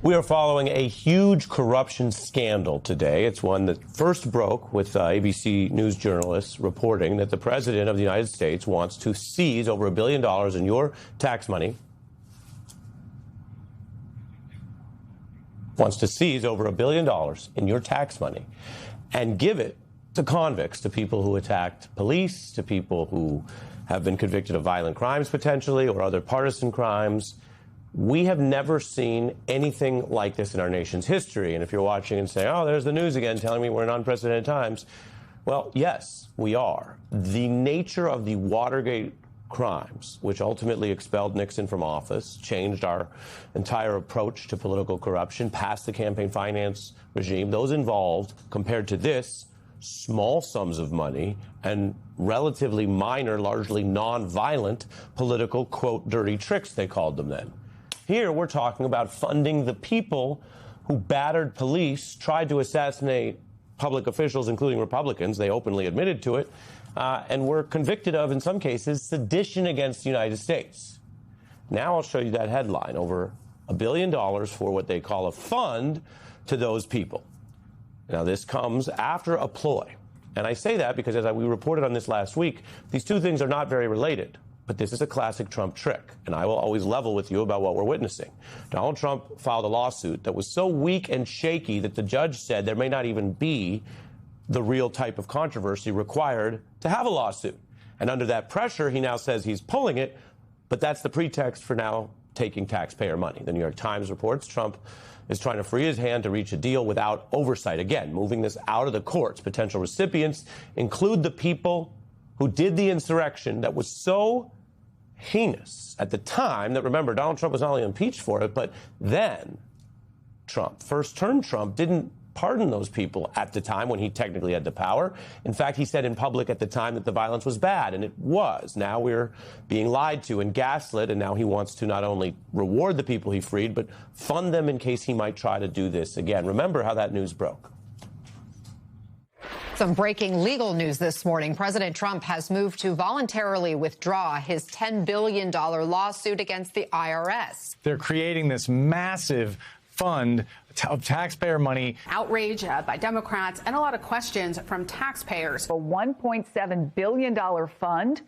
We are following a huge corruption scandal today. It's one that first broke with ABC News journalists reporting that the president of the United States wants to seize over $1 billion in your tax money. Wants to seize over $1 billion in your tax money and give it to convicts, to people who attacked police, to people who have been convicted of violent crimes potentially or other partisan crimes. We have never seen anything like this in our nation's history. And if you're watching and say, oh, there's the news again telling me we're in unprecedented times. Well, yes, we are. The nature of the Watergate crimes, which ultimately expelled Nixon from office, changed our entire approach to political corruption, passed the campaign finance regime, those involved, compared to this, small sums of money and relatively minor, largely non-violent political, quote, dirty tricks, they called them then. Here, we're talking about funding the people who battered police, tried to assassinate public officials, including Republicans. They openly admitted to it, and were convicted of, in some cases, sedition against the United States. Now I'll show you that headline, over $1 billion for what they call a fund to those people. Now, this comes after a ploy. And I say that because, as we reported on this last week, these two things are not very related. But this is a classic Trump trick, and I will always level with you about what we're witnessing. Donald Trump filed a lawsuit that was so weak and shaky that the judge said there may not even be the real type of controversy required to have a lawsuit. And under that pressure, he now says he's pulling it, but that's the pretext for now taking taxpayer money. The New York Times reports Trump is trying to free his hand to reach a deal without oversight. Again, moving this out of the courts. Potential recipients include the people who did the insurrection that was so heinous at the time that, remember, Donald Trump was not only impeached for it, but then Trump, first-term Trump, didn't pardon those people at the time when he technically had the power. In fact, he said in public at the time that the violence was bad, and it was. Now we're being lied to and gaslit, and now he wants to not only reward the people he freed, but fund them in case he might try to do this again. Remember how that news broke. Some breaking legal news this morning. President Trump has moved to voluntarily withdraw his $10 billion lawsuit against the IRS. They're creating this massive fund of taxpayer money. Outrage by Democrats and a lot of questions from taxpayers. A $1.7 billion fund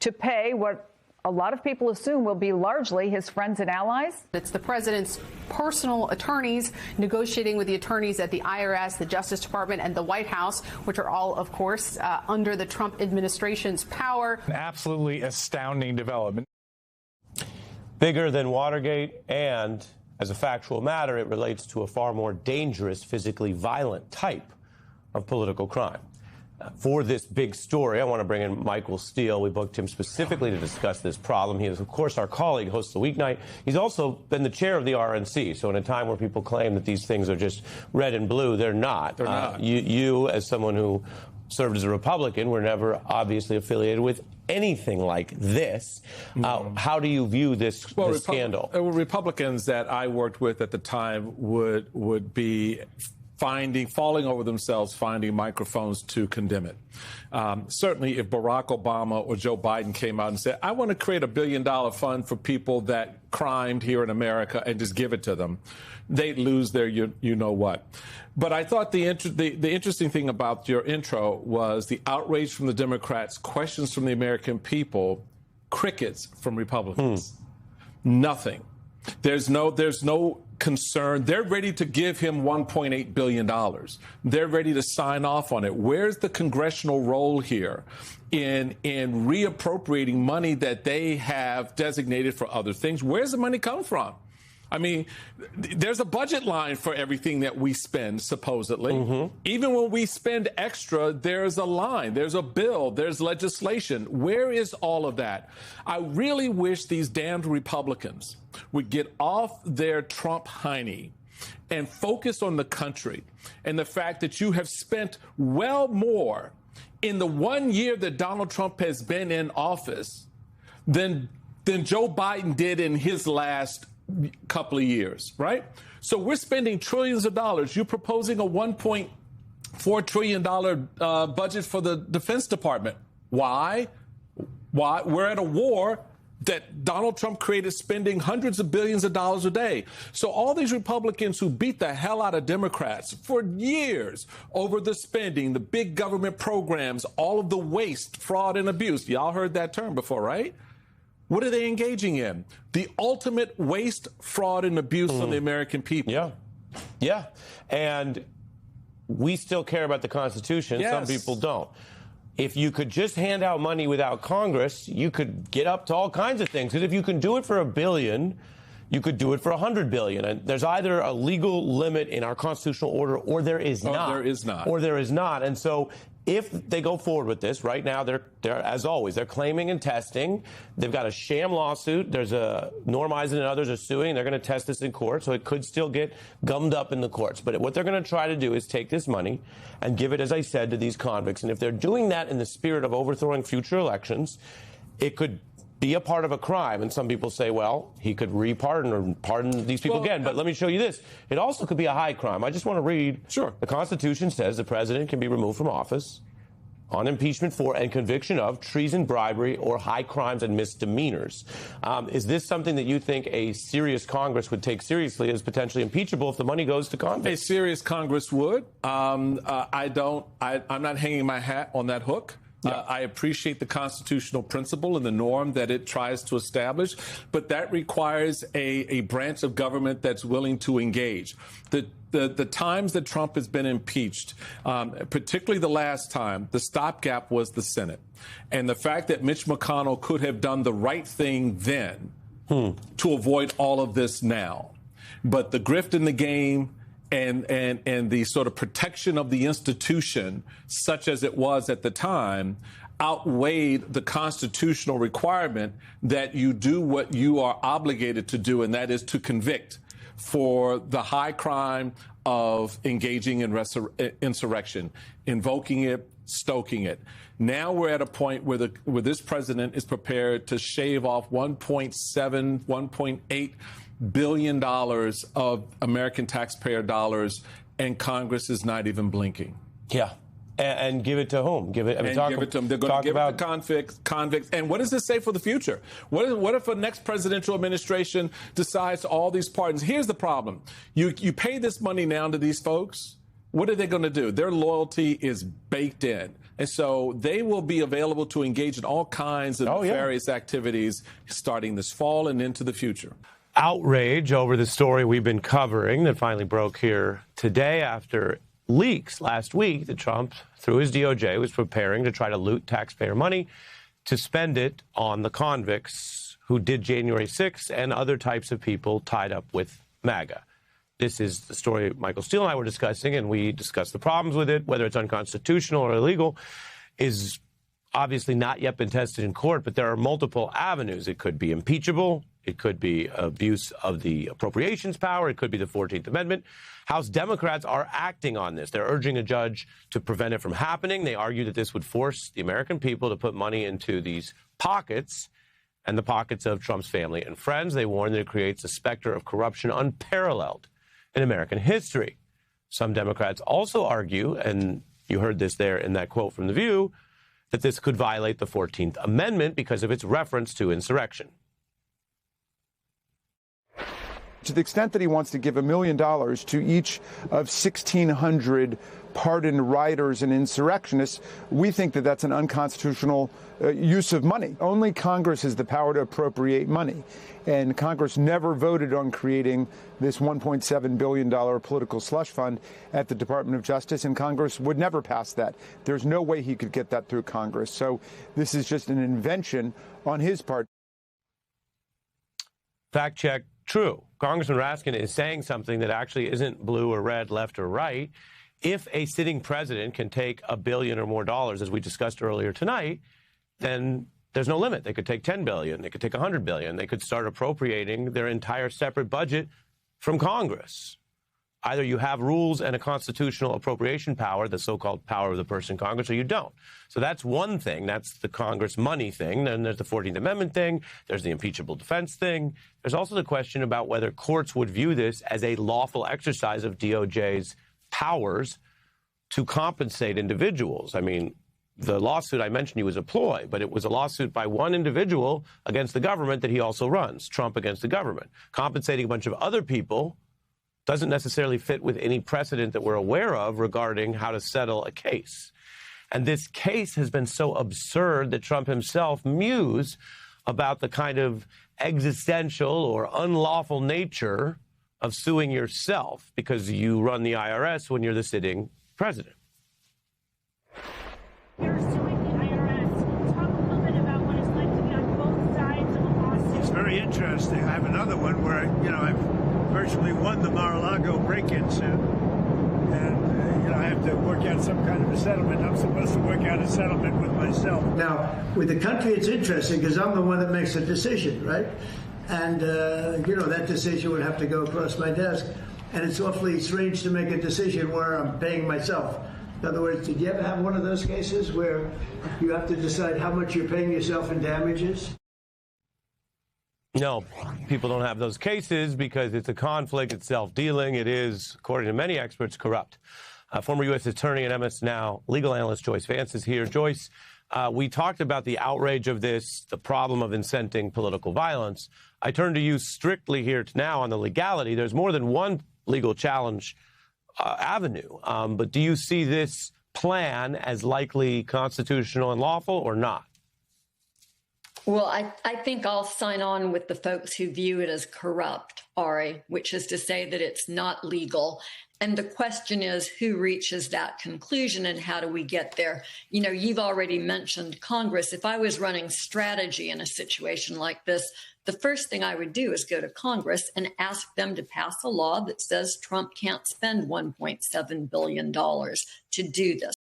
to pay what a lot of people assume will be largely his friends and allies. It's the president's personal attorneys negotiating with the attorneys at the IRS, the Justice Department, and the White House, which are all, of course, under the Trump administration's power. An absolutely astounding development. Bigger than Watergate, and as a factual matter, it relates to a far more dangerous, physically violent type of political crime. For this big story, I want to bring in Michael Steele. We booked him specifically to discuss this problem. He is, of course, our colleague, hosts the weeknight. He's also been the chair of the RNC. So in a time where people claim that these things are just red and blue, they're not. They're not. You, as someone who served as a Republican, were never obviously affiliated with anything like this. How do you view this scandal? Republicans that I worked with at the time would be falling over themselves, finding microphones to condemn it. Certainly, if Barack Obama or Joe Biden came out and said, I want to create $1 billion fund for people that crimed here in America and just give it to them, they'd lose their you-know-what. But I thought the interesting thing about your intro was the outrage from the Democrats, questions from the American people, crickets from Republicans. Nothing. There's no concern. They're ready to give him $1.8 billion. They're ready to sign off on it. Where's the congressional role here in reappropriating money that they have designated for other things? Where's the money come from? I mean, there's a budget line for everything that we spend, supposedly. Even when we spend extra, there's a line, there's a bill, there's legislation. Where is all of that? I really wish these damned Republicans would get off their Trump hiney and focus on the country and the fact that you have spent well more in the 1 year that Donald Trump has been in office than Joe Biden did in his last couple of years, right? So we're spending trillions of dollars. You're proposing a $1.4 trillion budget for the Defense Department. Why? We're at a war that Donald Trump created spending hundreds of billions of dollars a day. So all these Republicans who beat the hell out of Democrats for years over the spending, the big government programs, all of the waste, fraud, and abuse. Y'all heard that term before, right? What are they engaging in? The ultimate waste, fraud, and abuse on the American people. Yeah. Yeah. And we still care about the Constitution. Yes. Some people don't. If you could just hand out money without Congress, you could get up to all kinds of things. Because if you can do it for $1 billion, you could do it for $100 billion. And there's either a legal limit in our constitutional order, or there is not. There is not. Or there is not. And so if they go forward with this, right now, they're as always, they're claiming and testing. They've got a sham lawsuit. There's Norm Eisen and others are suing. They're going to test this in court, so it could still get gummed up in the courts. But what they're going to try to do is take this money and give it, as I said, to these convicts. And if they're doing that in the spirit of overthrowing future elections, it could be a part of a crime. And some people say, well, he could repardon or pardon these people again. But let me show you this. It also could be a high crime. I just want to read. Sure. The Constitution says the president can be removed from office on impeachment for and conviction of treason, bribery, or high crimes and misdemeanors. Is this something that you think a serious Congress would take seriously as potentially impeachable if the money goes to convicts? A serious Congress would. I'm not hanging my hat on that hook. Yeah. I appreciate the constitutional principle and the norm that it tries to establish, but that requires a branch of government that's willing to engage. The times that Trump has been impeached, particularly the last time, the stopgap was the Senate. And the fact that Mitch McConnell could have done the right thing then to avoid all of this now. But the grift in the game and the sort of protection of the institution, such as it was at the time, outweighed the constitutional requirement that you do what you are obligated to do, and that is to convict for the high crime of engaging in insurrection, invoking it, stoking it. Now we're at a point where this president is prepared to shave off $1.7, $1.8 billion of American taxpayer dollars, and Congress is not even blinking. Yeah. And give it to whom? Give it to them. They're going to give it to convicts. And what does this say for the future? What if a next presidential administration decides all these pardons? Here's the problem. You pay this money now to these folks. What are they going to do? Their loyalty is baked in. And so they will be available to engage in all kinds of nefarious activities starting this fall and into the future. Outrage over the story we've been covering that finally broke here today after leaks last week that Trump, through his DOJ, was preparing to try to loot taxpayer money to spend it on the convicts who did January 6th and other types of people tied up with MAGA. This is the story Michael Steele and I were discussing, and we discussed the problems with it, whether it's unconstitutional or illegal, is obviously not yet been tested in court, but there are multiple avenues. It could be impeachable. It could be abuse of the appropriations power. It could be the 14th Amendment. House Democrats are acting on this. They're urging a judge to prevent it from happening. They argue that this would force the American people to put money into these pockets and the pockets of Trump's family and friends. They warn that it creates a specter of corruption unparalleled in American history. Some Democrats also argue, and you heard this there in that quote from The View, that this could violate the 14th Amendment because of its reference to insurrection. To the extent that he wants to give $1 million to each of 1,600 pardoned rioters and insurrectionists, we think that that's an unconstitutional use of money. Only Congress has the power to appropriate money. And Congress never voted on creating this $1.7 billion political slush fund at the Department of Justice, and Congress would never pass that. There's no way he could get that through Congress. So this is just an invention on his part. Fact check. True. Congressman Raskin is saying something that actually isn't blue or red, left or right. If a sitting president can take $1 billion or more dollars, as we discussed earlier tonight, then there's no limit. They could take $10 billion. They could take $100 billion. They could start appropriating their entire separate budget from Congress. Either you have rules and a constitutional appropriation power, the so-called power of the purse in Congress, or you don't. So that's one thing. That's the Congress money thing. Then there's the 14th Amendment thing. There's the impeachable defense thing. There's also the question about whether courts would view this as a lawful exercise of DOJ's powers to compensate individuals. I mean, the lawsuit I mentioned you was a ploy, but it was a lawsuit by one individual against the government that he also runs, Trump against the government. Compensating a bunch of other people doesn't necessarily fit with any precedent that we're aware of regarding how to settle a case. And this case has been so absurd that Trump himself mused about the kind of existential or unlawful nature of suing yourself because you run the IRS when you're the sitting president. You're suing the IRS. Talk a little bit about what it's like to be on both sides of a lawsuit. It's very interesting. I have another one where, I've virtually won the Mar-a-Lago break-in suit. And, I have to work out some kind of a settlement. I'm supposed to work out a settlement with myself. Now, with the country, it's interesting because I'm the one that makes the decision, right? And, that decision would have to go across my desk. And it's awfully strange to make a decision where I'm paying myself. In other words, did you ever have one of those cases where you have to decide how much you're paying yourself in damages? No, people don't have those cases because it's a conflict, it's self-dealing, it is, according to many experts, corrupt. Former U.S. Attorney and MS Now legal analyst Joyce Vance is here. Joyce, we talked about the outrage of this, the problem of inciting political violence. I turn to you strictly here now on the legality. There's more than one legal challenge avenue, but do you see this plan as likely constitutional and lawful or not? Well, I think I'll sign on with the folks who view it as corrupt, Ari, which is to say that it's not legal. And the question is, who reaches that conclusion and how do we get there? You've already mentioned Congress. If I was running strategy in a situation like this, the first thing I would do is go to Congress and ask them to pass a law that says Trump can't spend $1.7 billion to do this.